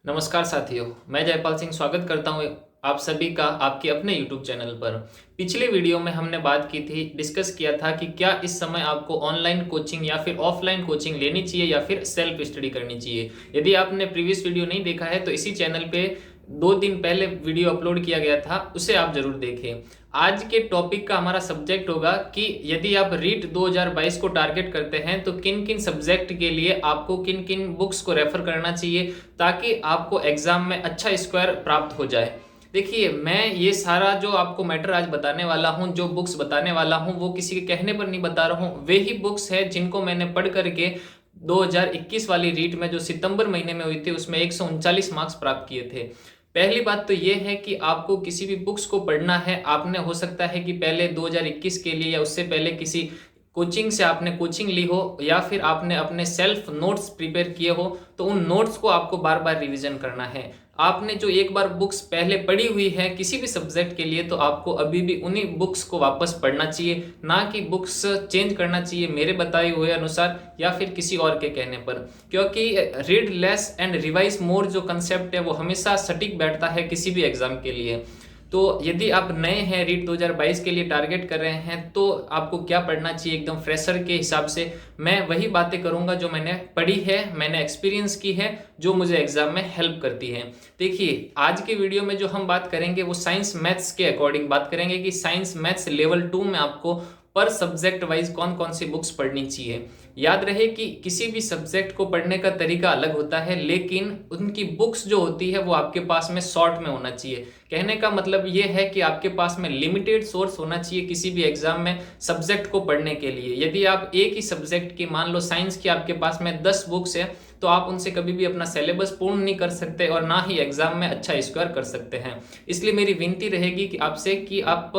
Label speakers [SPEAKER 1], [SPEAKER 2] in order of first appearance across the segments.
[SPEAKER 1] नमस्कार साथियों, मैं जयपाल सिंह स्वागत करता हूँ आप सभी का आपके अपने YouTube चैनल पर। पिछले वीडियो में हमने बात की थी, डिस्कस किया था कि क्या इस समय आपको ऑनलाइन कोचिंग या फिर ऑफलाइन कोचिंग लेनी चाहिए या फिर सेल्फ स्टडी करनी चाहिए। यदि आपने प्रीवियस वीडियो नहीं देखा है तो इसी चैनल पे 2 दिन पहले वीडियो अपलोड किया गया था, उसे आप जरूर देखें। आज के टॉपिक का हमारा सब्जेक्ट होगा कि यदि आप रीट 2022 को टारगेट करते हैं तो किन किन सब्जेक्ट के लिए आपको किन किन बुक्स को रेफर करना चाहिए ताकि आपको एग्जाम में अच्छा स्कोर प्राप्त हो जाए। देखिए, मैं ये सारा जो आपको मैटर आज बताने वाला हूँ, जो बुक्स बताने वाला हूँ, वो किसी के कहने पर नहीं बता रहा हूँ। वे ही बुक्स है जिनको मैंने पढ़ करके 2021 वाली रीट में जो सितंबर महीने में हुई थी उसमें 139 मार्क्स प्राप्त किए थे। पहली बात तो ये है कि आपको किसी भी बुक्स को पढ़ना है, आपने हो सकता है कि पहले 2021 के लिए या उससे पहले किसी कोचिंग से आपने कोचिंग ली हो या फिर आपने अपने सेल्फ नोट्स प्रिपेयर किए हो, तो उन नोट्स को आपको बार बार रिवीजन करना है। आपने जो एक बार बुक्स पहले पढ़ी हुई है किसी भी सब्जेक्ट के लिए, तो आपको अभी भी उन्हीं बुक्स को वापस पढ़ना चाहिए, ना कि बुक्स चेंज करना चाहिए मेरे बताए हुए अनुसार या फिर किसी और के कहने पर। क्योंकि रीड लेस एंड रिवाइज मोर जो कंसेप्ट है वो हमेशा सटीक बैठता है किसी भी एग्जाम के लिए। तो यदि आप नए हैं, रीट 2022 के लिए टारगेट कर रहे हैं, तो आपको क्या पढ़ना चाहिए एकदम फ्रेशर के हिसाब से मैं वही बातें करूंगा जो मैंने पढ़ी है, मैंने एक्सपीरियंस की है, जो मुझे एग्जाम में हेल्प करती है। देखिए, आज के वीडियो में जो हम बात करेंगे वो साइंस मैथ्स के अकॉर्डिंग बात करेंगे कि साइंस मैथ्स लेवल 2 में आपको पर सब्जेक्ट वाइज कौन कौन सी बुक्स पढ़नी चाहिए। याद रहे कि किसी भी सब्जेक्ट को पढ़ने का तरीका अलग होता है, लेकिन उनकी बुक्स जो होती है वो आपके पास में शॉर्ट में होना चाहिए। कहने का मतलब ये है कि आपके पास में लिमिटेड सोर्स होना चाहिए किसी भी एग्जाम में सब्जेक्ट को पढ़ने के लिए। यदि आप एक ही सब्जेक्ट की, मान लो साइंस की, आपके पास में 10 बुक्स है, तो आप उनसे कभी भी अपना सिलेबस पूर्ण नहीं कर सकते और ना ही एग्जाम में अच्छा स्कोर कर सकते हैं। इसलिए मेरी विनती रहेगी कि आपसे कि आप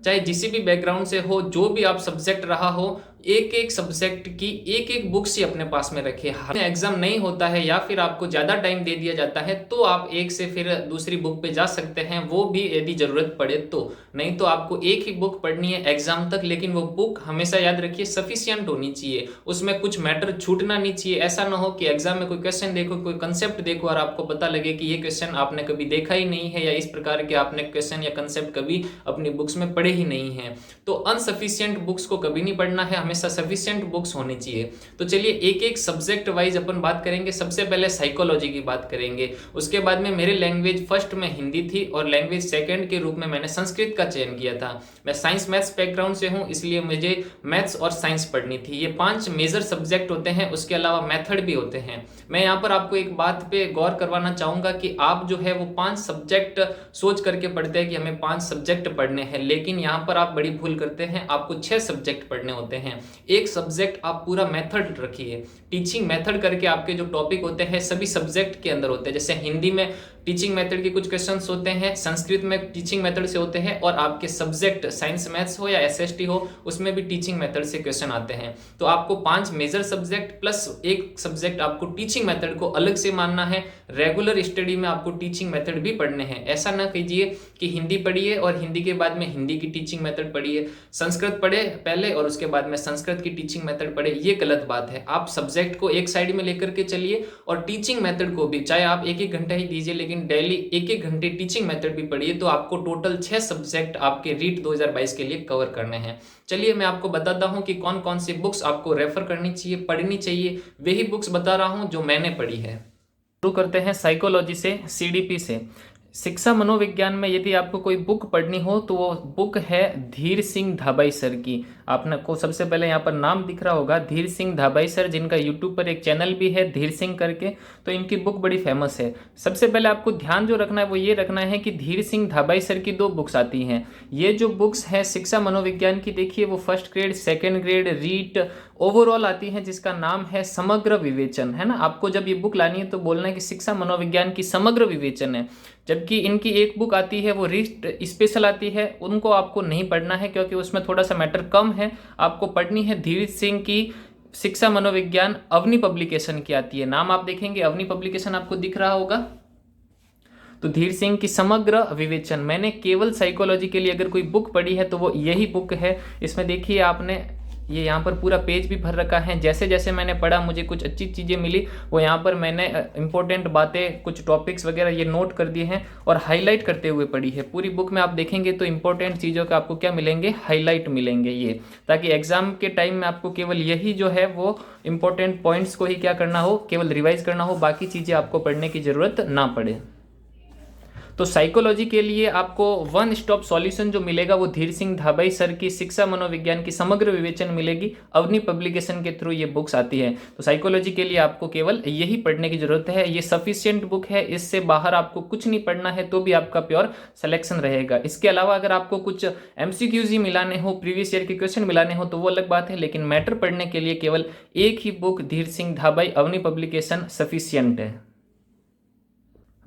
[SPEAKER 1] चाहे जिस भी बैकग्राउंड से हो, जो भी आप सब्जेक्ट रहा हो, एक एक सब्जेक्ट की एक एक बुक्स ही अपने पास में रखे। एग्जाम नहीं होता है या फिर आपको ज्यादा टाइम दे दिया जाता है तो आप एक से फिर दूसरी बुक पे जा सकते हैं, वो भी यदि जरूरत पड़े तो। नहीं तो आपको एक ही बुक पढ़नी है एग्जाम तक, लेकिन वो बुक हमेशा याद रखिए सफिशियंट होनी चाहिए, उसमें कुछ मैटर छूटना नहीं चाहिए। ऐसा ना हो कि एग्जाम में कोई क्वेश्चन देखो, कोई कंसेप्ट देखो और आपको पता लगे कि ये क्वेश्चन आपने कभी देखा ही नहीं है या इस प्रकार के आपने क्वेश्चन या कंसेप्ट कभी अपनी बुक्स में पढ़े ही नहीं है। तो अनसफिशियंट बुक्स को कभी नहीं पढ़ना है, हमेशा सफिशिएंट बुक्स होनी चाहिए। तो चलिए एक एक सब्जेक्ट वाइज अपन बात करेंगे। सबसे पहले साइकोलॉजी की बात करेंगे, उसके बाद में मेरे लैंग्वेज फर्स्ट में हिंदी थी और लैंग्वेज सेकंड के रूप में मैंने संस्कृत का चयन किया था। मैं साइंस मैथ्स बैकग्राउंड से हूं, इसलिए मुझे मैथ्स और साइंस पढ़नी थी। ये 5 मेजर सब्जेक्ट होते हैं, उसके अलावा मेथड भी होते हैं। मैं यहाँ पर आपको एक बात पे गौर करवाना चाहूंगा कि आप जो है वो 5 सब्जेक्ट सोच करके पढ़ते हैं कि हमें 5 सब्जेक्ट पढ़ने हैं, लेकिन यहाँ पर आप बड़ी भूल करते हैं, आपको 6 सब्जेक्ट पढ़ने होते हैं। एक सब्जेक्ट आप पूरा मेथड रखिए। टीचिंग मेथड करके आपके जो टॉपिक होते हैं सभी सब्जेक्ट के अंदर होते हैं। जैसे हिंदी में टीचिंग मेथड के कुछ क्वेश्चंस होते हैं, संस्कृत में टीचिंग मेथड से होते हैं, और आपके सब्जेक्ट साइंस मैथ्स हो या एसएसटी हो उसमें भी टीचिंग मेथड से क्वेश्चन आते हैं। तो आपको 5 मेजर सब्जेक्ट प्लस एक सब्जेक्ट आपको टीचिंग मेथड को अलग से मानना है। रेगुलर स्टडी में आपको टीचिंग मेथड भी पढ़ने हैं। ऐसा ना कीजिए कि हिंदी पढ़िए और हिंदी के बाद में हिंदी की टीचिंग मेथड पढ़िए, संस्कृत पढ़े पहले और उसके बाद में संस्कृत की टीचिंग मेथड पढ़े। ये गलत बात है। आप सब्जेक्ट को एक साइड में लेकर के चलिए और टीचिंग मेथड को भी, चाहे आप एक घंटा ही दीजिए, लेकिन डेली एक घंटे टीचिंग मेथड भी पढ़िए। तो आपको टोटल 6 सब्जेक्ट आपके रीट 2022 के लिए कवर करने हैं। चलिए मैं आपको बताता हूं कि कौन कौन सी बुक्स आपको रेफर करनी चाहिए, पढ़नी चाहिए। वही बुक्स बता रहा हूं जो मैंने पढ़ी है। शुरू करते हैं साइकोलॉजी से, सीडीपी से। शिक्षा मनोविज्ञान में यदि आपको कोई बुक पढ़नी हो तो वो बुक है धीर सिंह धाबाई सर की। आपने को सबसे पहले यहाँ पर नाम दिख रहा होगा, धीर सिंह धाबाई सर, जिनका यूट्यूब पर एक चैनल भी है धीर सिंह करके। तो इनकी बुक बड़ी फेमस है। सबसे पहले आपको ध्यान जो रखना है वो ये रखना है कि धीर सिंह धाबाई सर की 2 बुक्स आती हैं। ये जो बुक्स है शिक्षा मनोविज्ञान की, देखिए वो first grade, second grade, REET overall आती है, जिसका नाम है समग्र विवेचन, है ना। आपको जब ये बुक लानी है तो बोलना है कि शिक्षा मनोविज्ञान की समग्र विवेचन है। जबकि इनकी एक बुक आती है वो रीट स्पेशल आती है, उनको आपको नहीं पढ़ना है क्योंकि उसमें थोड़ा सा मैटर कम है। आपको पढ़नी है धीर सिंह की शिक्षा मनोविज्ञान, अवनी पब्लिकेशन की आती है। नाम आप देखेंगे अवनी पब्लिकेशन आपको दिख रहा होगा। तो धीर सिंह की समग्र विवेचन, मैंने केवल साइकोलॉजी के लिए अगर कोई बुक पढ़ी है तो वो यही बुक है। इसमें देखिए आपने ये यहाँ पर पूरा पेज भी भर रखा है। जैसे जैसे मैंने पढ़ा मुझे कुछ अच्छी चीज़ें मिली, वो यहाँ पर मैंने इंपॉर्टेंट बातें, कुछ टॉपिक्स वगैरह ये नोट कर दिए हैं और हाईलाइट करते हुए पढ़ी है। पूरी बुक में आप देखेंगे तो इंपॉर्टेंट चीज़ों का आपको क्या मिलेंगे, हाईलाइट मिलेंगे ये, ताकि एग्जाम के टाइम में आपको केवल यही जो है वो इंपॉर्टेंट पॉइंट्स को ही क्या करना हो, केवल रिवाइज करना हो, बाकी चीज़ें आपको पढ़ने की ज़रूरत ना पड़े। तो साइकोलॉजी के लिए आपको वन स्टॉप सॉल्यूशन जो मिलेगा वो धीर सिंह धाबाई सर की शिक्षा मनोविज्ञान की समग्र विवेचन मिलेगी। अवनी पब्लिकेशन के थ्रू ये बुक्स आती है। तो साइकोलॉजी के लिए आपको केवल यही पढ़ने की जरूरत है। ये सफिशिएंट बुक है, इससे बाहर आपको कुछ नहीं पढ़ना है तो भी आपका प्योर सिलेक्शन रहेगा। इसके अलावा अगर आपको कुछ MCQs ही मिलाने हो, प्रीवियस ईयर के क्वेश्चन मिलाने हो तो वो अलग बात है, लेकिन मैटर पढ़ने के लिए केवल एक ही बुक धीर सिंह धाबाई अवनी पब्लिकेशन सफिशिएंट है।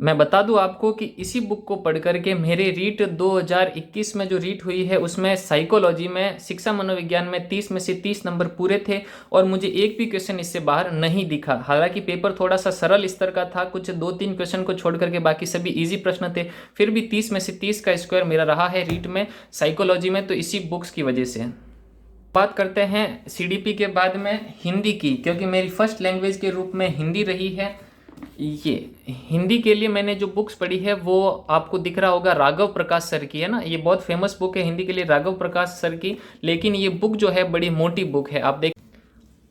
[SPEAKER 1] मैं बता दूं आपको कि इसी बुक को पढ़ करके मेरे रीट 2021 में जो रीट हुई है उसमें साइकोलॉजी में, शिक्षा मनोविज्ञान में 30 में से 30 नंबर पूरे थे और मुझे एक भी क्वेश्चन इससे बाहर नहीं दिखा। हालांकि पेपर थोड़ा सा सरल स्तर का था, कुछ 2-3 क्वेश्चन को छोड़ करके बाकी सभी इजी प्रश्न थे, फिर भी 30 में से 30 का स्कोर मेरा रहा है रीट में साइकोलॉजी में, तो इसी बुक्स की वजह से। बात करते हैं CDP के बाद में हिंदी की, क्योंकि मेरी फर्स्ट लैंग्वेज के रूप में हिंदी रही है। ये हिंदी के लिए मैंने जो बुक्स पढ़ी है वो आपको दिख रहा होगा, राघव प्रकाश सर की है ना, ये बहुत फेमस बुक है हिंदी के लिए, राघव प्रकाश सर की। लेकिन ये बुक जो है बड़ी मोटी बुक है। आप देख,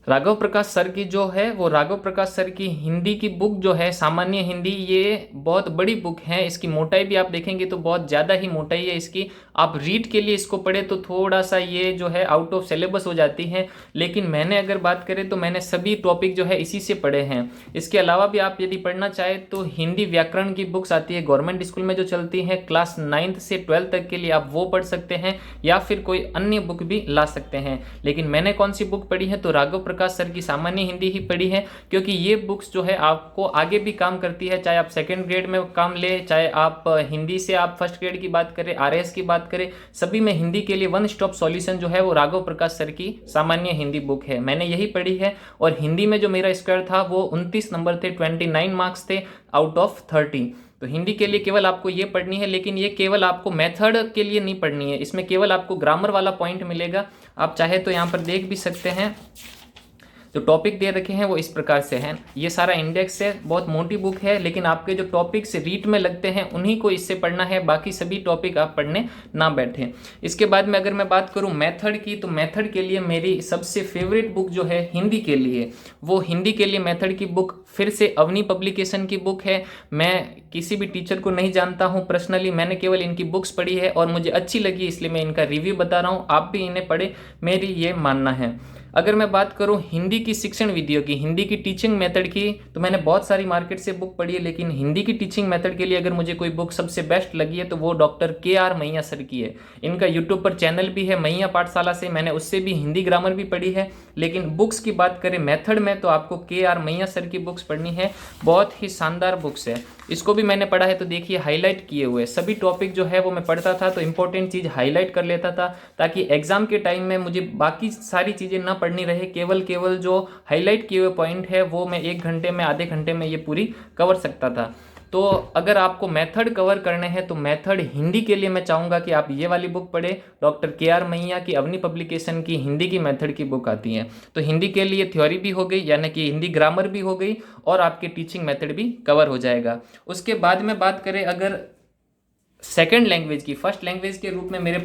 [SPEAKER 1] राघव प्रकाश सर की जो है वो, राघव प्रकाश सर की हिंदी की बुक जो है सामान्य हिंदी, ये बहुत बड़ी बुक है। इसकी मोटाई भी आप देखेंगे तो बहुत ज़्यादा ही मोटाई है इसकी। आप रीड के लिए इसको पढ़े तो थोड़ा सा ये जो है आउट ऑफ सिलेबस हो जाती है, लेकिन मैंने अगर बात करें तो मैंने सभी टॉपिक जो है इसी से पढ़े हैं। इसके अलावा भी आप यदि पढ़ना चाहे तो हिंदी व्याकरण की बुक्स आती है गवर्नमेंट स्कूल में जो चलती हैं, क्लास 9th से 12th तक के लिए आप वो पढ़ सकते हैं, या फिर कोई अन्य बुक भी ला सकते हैं। लेकिन मैंने कौन सी बुक पढ़ी है, तो राघव प्रकाश सर की सामान्य हिंदी ही पढ़ी है, क्योंकि ये बुक्स जो है आपको आगे भी काम करती है, चाहे आप सेकंड ग्रेड में काम ले, चाहे आप हिंदी से आप फर्स्ट ग्रेड की बात करें, RS की बात करें, सभी में हिंदी के लिए वन स्टॉप सॉल्यूशन जो है वो राघव प्रकाश सर की सामान्य हिंदी बुक है। मैंने यही पढ़ी है और हिंदी में जो मेरा स्कोर था वो 29 नंबर थे, 29 मार्क्स थे आउट ऑफ 30। तो हिंदी के लिए केवल आपको ये पढ़नी है, लेकिन ये केवल आपको मेथड के लिए नहीं पढ़नी है, इसमें केवल आपको ग्रामर वाला पॉइंट मिलेगा। आप चाहे तो यहाँ पर देख भी सकते हैं, जो टॉपिक दे रखे हैं वो इस प्रकार से हैं। ये सारा इंडेक्स है, बहुत मोटी बुक है, लेकिन आपके जो टॉपिक्स रीट में लगते हैं उन्हीं को इससे पढ़ना है, बाकी सभी टॉपिक आप पढ़ने ना बैठें। इसके बाद में अगर मैं बात करूं मेथड की, तो मेथड के लिए मेरी सबसे फेवरेट बुक जो है हिंदी के लिए, वो हिंदी के लिए मेथड की बुक फिर से अवनी पब्लिकेशन की बुक है। मैं किसी भी टीचर को नहीं जानता हूँ पर्सनली, मैंने केवल इनकी बुक्स पढ़ी है और मुझे अच्छी लगी, इसलिए मैं इनका रिव्यू बता रहा हूँ। आप भी इन्हें पढ़े, मेरी ये मानना है। अगर मैं बात करूं हिंदी की शिक्षण विधियों की, हिंदी की टीचिंग मेथड की, तो मैंने बहुत सारी मार्केट से बुक पढ़ी है, लेकिन हिंदी की टीचिंग मेथड के लिए अगर मुझे कोई बुक सबसे बेस्ट लगी है तो वो डॉक्टर KR मैया सर की है। इनका यूट्यूब पर चैनल भी है मैया पाठशाला से, मैंने उससे भी हिंदी ग्रामर भी पढ़ी है। लेकिन बुक्स की बात करें मेथड में तो आपको KR मैया सर की बुक्स पढ़नी है, बहुत ही शानदार बुक्स है। इसको भी मैंने पढ़ा है, तो देखिए हाईलाइट किए हुए सभी टॉपिक जो है वो मैं पढ़ता था, तो इंपॉर्टेंट चीज़ हाईलाइट कर लेता था, ताकि एग्जाम के टाइम में मुझे बाकी सारी चीज़ें ना पढ़नी रहे, केवल जो हाईलाइट किए हुए पॉइंट है वो मैं 1 घंटे में, आधे घंटे में ये पूरी कवर सकता था। तो अगर आपको मेथड कवर करने हैं तो मेथड हिंदी के लिए मैं चाहूँगा कि आप ये वाली बुक पढ़े, डॉक्टर KR मैया की अवनी पब्लिकेशन की हिंदी की मेथड की बुक आती है। तो हिंदी के लिए थ्योरी भी हो गई, यानी कि हिंदी ग्रामर भी हो गई, और आपकी टीचिंग मेथड भी कवर हो जाएगा। उसके बाद में बात करें अगर सेकेंड लैंग्वेज की, फर्स्ट लैंग्वेज के रूप में मेरे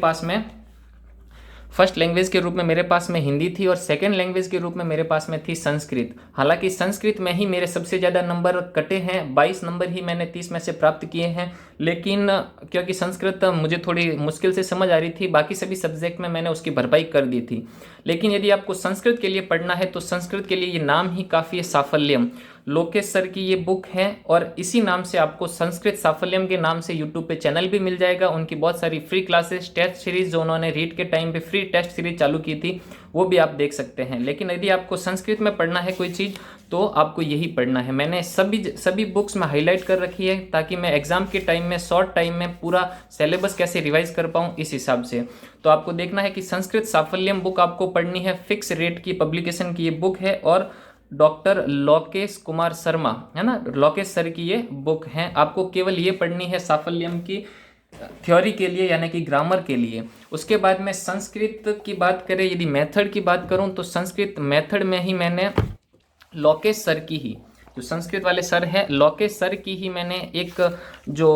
[SPEAKER 1] पास में हिंदी थी और सेकंड लैंग्वेज के रूप में मेरे पास में थी संस्कृत। हालांकि संस्कृत में ही मेरे सबसे ज़्यादा नंबर कटे हैं, 22 नंबर ही मैंने 30 में से प्राप्त किए हैं। लेकिन क्योंकि संस्कृत मुझे थोड़ी मुश्किल से समझ आ रही थी, बाकी सभी सब्जेक्ट में मैंने उसकी भरपाई कर दी थी। लेकिन यदि आपको संस्कृत के लिए पढ़ना है तो संस्कृत के लिए ये नाम ही काफ़ी है, साफल्यम। लोकेश सर की ये बुक है और इसी नाम से आपको संस्कृत साफल्यम के नाम से यूट्यूब पे चैनल भी मिल जाएगा। उनकी बहुत सारी फ्री क्लासेस, टेस्ट सीरीज जो उन्होंने रीट के टाइम पे फ्री टेस्ट सीरीज चालू की थी, वो भी आप देख सकते हैं। लेकिन यदि आपको संस्कृत में पढ़ना है कोई चीज़ तो आपको यही पढ़ना है। मैंने सभी बुक्स में हाईलाइट कर रखी है, ताकि मैं एग्जाम के टाइम में शॉर्ट टाइम में पूरा सिलेबस कैसे रिवाइज कर पाऊँ, इस हिसाब से। तो आपको देखना है कि संस्कृत साफल्यम बुक आपको पढ़नी है, फिक्स रेट की पब्लिकेशन की ये बुक है, और डॉक्टर लोकेश कुमार शर्मा है ना, लोकेश सर की ये बुक है। आपको केवल ये पढ़नी है साफल्यम की थ्योरी के लिए यानी कि ग्रामर के लिए। उसके बाद में संस्कृत की बात करें, यदि मेथड की बात करूं तो संस्कृत मेथड में ही मैंने लोकेश सर की ही, जो संस्कृत वाले सर हैं लोकेश सर की ही मैंने एक जो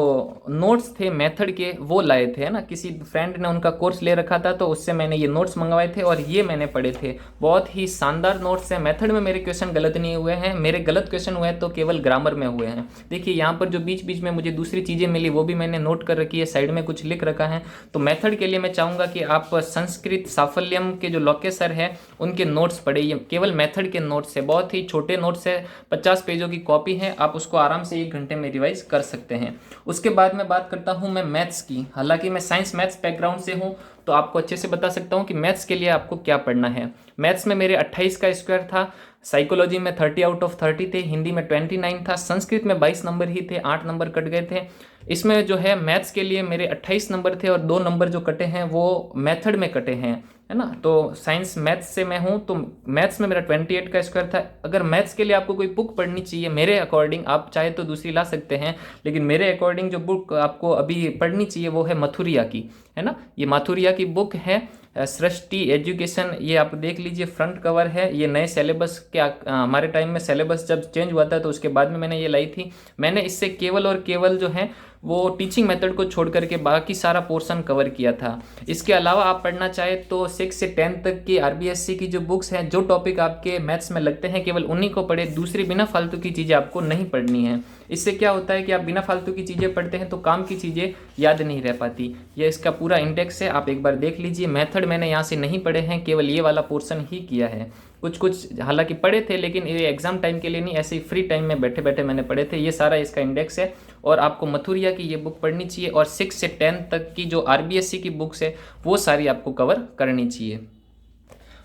[SPEAKER 1] नोट्स थे मेथड के वो लाए थे, है ना। किसी फ्रेंड ने उनका कोर्स ले रखा था तो उससे मैंने ये नोट्स मंगवाए थे और ये मैंने पढ़े थे। बहुत ही शानदार नोट्स हैं। मेथड में मेरे क्वेश्चन गलत नहीं हुए हैं, मेरे गलत क्वेश्चन हुए हैं तो केवल ग्रामर में हुए हैं। देखिए यहाँ पर जो बीच बीच में मुझे दूसरी चीज़ें मिली वो भी मैंने नोट कर रखी है, साइड में कुछ लिख रखा है। तो मेथड के लिए मैं चाहूँगा कि आप संस्कृत साफल्यम के जो लोकेश सर है उनके नोट्स पढ़े। ये केवल मेथड के नोट्स है, बहुत ही छोटे नोट्स है, 50 पेजों की कॉपी है, आप उसको आराम से 1 घंटे में रिवाइज कर सकते हैं। उसके बाद मैं बात करता हूँ मैं मैथ्स की। हालांकि मैं साइंस मैथ्स बैकग्राउंड से हूँ तो आपको अच्छे से बता सकता हूँ कि मैथ्स के लिए आपको क्या पढ़ना है। मैथ्स में मेरे 28 का स्क्वायर था, साइकोलॉजी में 30 आउट ऑफ 30 थे, हिंदी में 29 था, संस्कृत में 22 नंबर ही थे, 8 नंबर कट गए थे। इसमें जो है मैथ्स के लिए मेरे 28 नंबर थे और 2 नंबर जो कटे हैं वो मेथड में कटे हैं, है ना। तो साइंस मैथ्स से मैं हूँ तो मैथ्स में मेरा 28 का स्क्वायर था। अगर मैथ्स के लिए आपको कोई बुक पढ़नी चाहिए मेरे अकॉर्डिंग, आप चाहे तो दूसरी ला सकते हैं, लेकिन मेरे अकॉर्डिंग जो बुक आपको अभी पढ़नी चाहिए वो है मथुरिया की, है ना। ये माथुरिया की बुक है, सृष्टि एजुकेशन। ये आप देख लीजिए, फ्रंट कवर है। ये नए सिलेबस के हमारे टाइम में सिलेबस जब चेंज हुआ था तो उसके बाद में मैंने ये लाई थी। मैंने इससे केवल और केवल जो है वो टीचिंग मेथड को छोड़ करके बाकी सारा पोर्शन कवर किया था। इसके अलावा आप पढ़ना चाहे तो 6 से 10 तक की आरबीएससी की जो बुक्स हैं, जो टॉपिक आपके मैथ्स में लगते हैं केवल उन्हीं को पढ़े, दूसरी बिना फालतू की चीज़ें आपको नहीं पढ़नी है। इससे क्या होता है कि आप बिना फालतू की चीज़ें पढ़ते हैं तो काम की चीज़ें याद नहीं रह पाती। ये इसका पूरा इंडेक्स है, आप एक बार देख लीजिए। मेथड मैंने यहाँ से नहीं पढ़े हैं, केवल ये वाला पोर्शन ही किया है। कुछ हालांकि पढ़े थे लेकिन ये एग्जाम टाइम के लिए नहीं, ऐसे ही फ्री टाइम में बैठे बैठे मैंने पढ़े थे। ये सारा इसका इंडेक्स है और आपको मथुरिया की ये बुक पढ़नी चाहिए और 6 से 10 तक की जो आरबीएससी की बुक्स है वो सारी आपको कवर करनी चाहिए।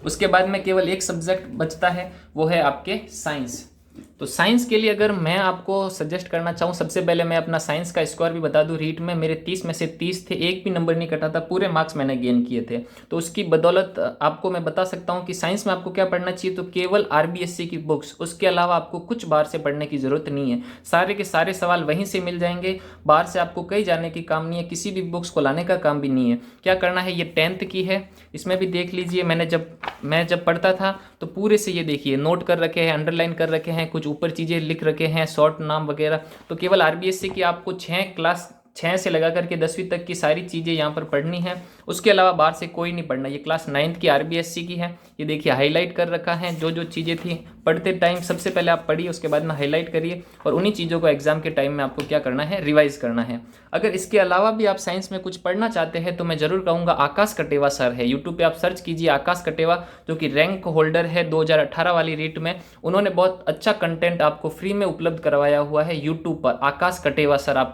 [SPEAKER 1] उसके बाद में केवल एक सब्जेक्ट बचता है, वो है आपके साइंस। तो साइंस के लिए अगर मैं आपको सजेस्ट करना चाहूँ, सबसे पहले मैं अपना साइंस का स्कोर भी बता दूँ। रीट में मेरे 30 में से 30 थे, एक भी नंबर नहीं कटा था, पूरे मार्क्स मैंने गेन किए थे। तो उसकी बदौलत आपको मैं बता सकता हूँ कि साइंस में आपको क्या पढ़ना चाहिए, तो केवल आरबीएससी की बुक्स, उसके अलावा आपको कुछ बाहर से पढ़ने की जरूरत नहीं है। सारे के सारे सवाल वहीं से मिल जाएंगे, बाहर से आपको कहीं जाने की काम नहीं है, किसी भी बुक्स को लाने का काम भी नहीं है। क्या करना है, ये 10th की है, इसमें भी देख लीजिए। मैं जब पढ़ता था तो पूरे से ये देखिए नोट कर रखे हैं, अंडरलाइन कर रखे हैं, कुछ ऊपर चीज़ें लिख रखे हैं, शॉर्ट नाम वगैरह। तो केवल आरबीएससी की आपको 6 से लगा करके 10वीं तक की सारी चीज़ें यहाँ पर पढ़नी है। उसके अलावा बाहर से कोई नहीं पढ़ना। ये क्लास 9th की आरबीएससी की है, ये देखिए हाईलाइट कर रखा है। जो जो चीज़ें थी पढ़ते टाइम सबसे पहले आप पढ़िए, उसके बाद में हाईलाइट करिए और उन्हीं चीज़ों को एग्जाम के टाइम में आपको क्या करना है, रिवाइज करना है। अगर इसके अलावा भी आप साइंस में कुछ पढ़ना चाहते हैं तो मैं जरूर कहूँगा आकाश कटेवा सर है, यूट्यूब पे आप सर्च कीजिए आकाश कटेवा, जो कि रैंक होल्डर है 2018 वाली रीट में। उन्होंने बहुत अच्छा कंटेंट आपको फ्री में उपलब्ध करवाया हुआ है यूट्यूब पर, आकाश कटेवा सर।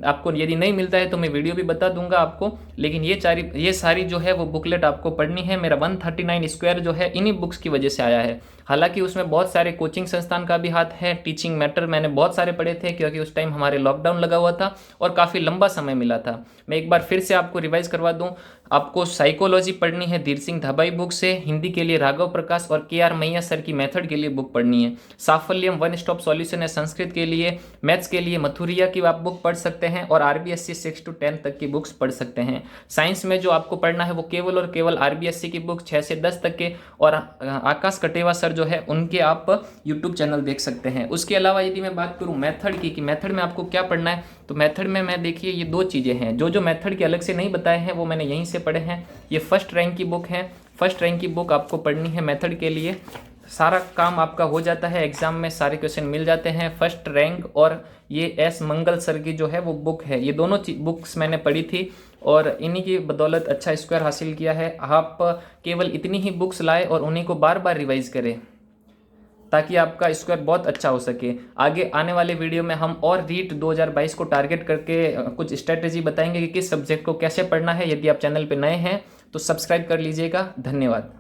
[SPEAKER 1] आपको यदि नहीं मिलता है तो मैं वीडियो भी बता दूंगा आपको, लेकिन ये सारी जो है वो बुकलेट आपको पढ़नी है। मेरा 139 स्क्वायर जो है इन्हीं बुक्स की वजह से आया है। हालांकि उसमें बहुत सारे कोचिंग संस्थान का भी हाथ है, टीचिंग मैटर मैंने बहुत सारे पढ़े थे क्योंकि उस टाइम हमारे लॉकडाउन लगा हुआ था और काफ़ी लंबा समय मिला था। मैं एक बार फिर से आपको रिवाइज करवा दूं, आपको साइकोलॉजी पढ़नी है धीर सिंह धाबाई बुक से, हिंदी के लिए राघव प्रकाश और KR मैया सर की मेथड के लिए बुक पढ़नी है। साफल्यम वन स्टॉप सॉल्यूशन है संस्कृत के लिए, मैथ्स के लिए मथुरिया की आप बुक पढ़ सकते हैं और आरबीएससी 6 to 10 तक की बुक्स पढ़ सकते हैं। साइंस में जो आपको पढ़ना है वो केवल और केवल आरबीएससी की बुक 6 से 10 तक के, और आकाश कटेवा सर जो है उनके आप यूट्यूब चैनल देख सकते हैं। उसके अलावा यदि मैं बात करूँ मेथड की कि मेथड में आपको क्या पढ़ना है, तो मेथड में मैं देखिए ये 2 चीज़ें हैं जो मेथड के अलग से नहीं बताए हैं वो मैंने यहीं से पढ़े हैं। ये फर्स्ट रैंक की बुक है, फर्स्ट रैंक की बुक आपको पढ़नी है मेथड के लिए। सारा काम आपका हो जाता है, एग्जाम में सारे क्वेश्चन मिल जाते हैं। फर्स्ट रैंक और ये S मंगल सर की जो है वो बुक है, ये दोनों बुक्स मैंने पढ़ी थी और इन्हीं की बदौलत अच्छा स्कोर हासिल किया है। आप केवल इतनी ही बुक्स लाए और उन्हीं को बार बार रिवाइज करें ताकि आपका स्कोर बहुत अच्छा हो सके। आगे आने वाले वीडियो में हम और रीट 2022 को टारगेट करके कुछ स्ट्रेटेजी बताएंगे कि किस सब्जेक्ट को कैसे पढ़ना है। यदि आप चैनल पर नए हैं तो सब्सक्राइब कर लीजिएगा। धन्यवाद।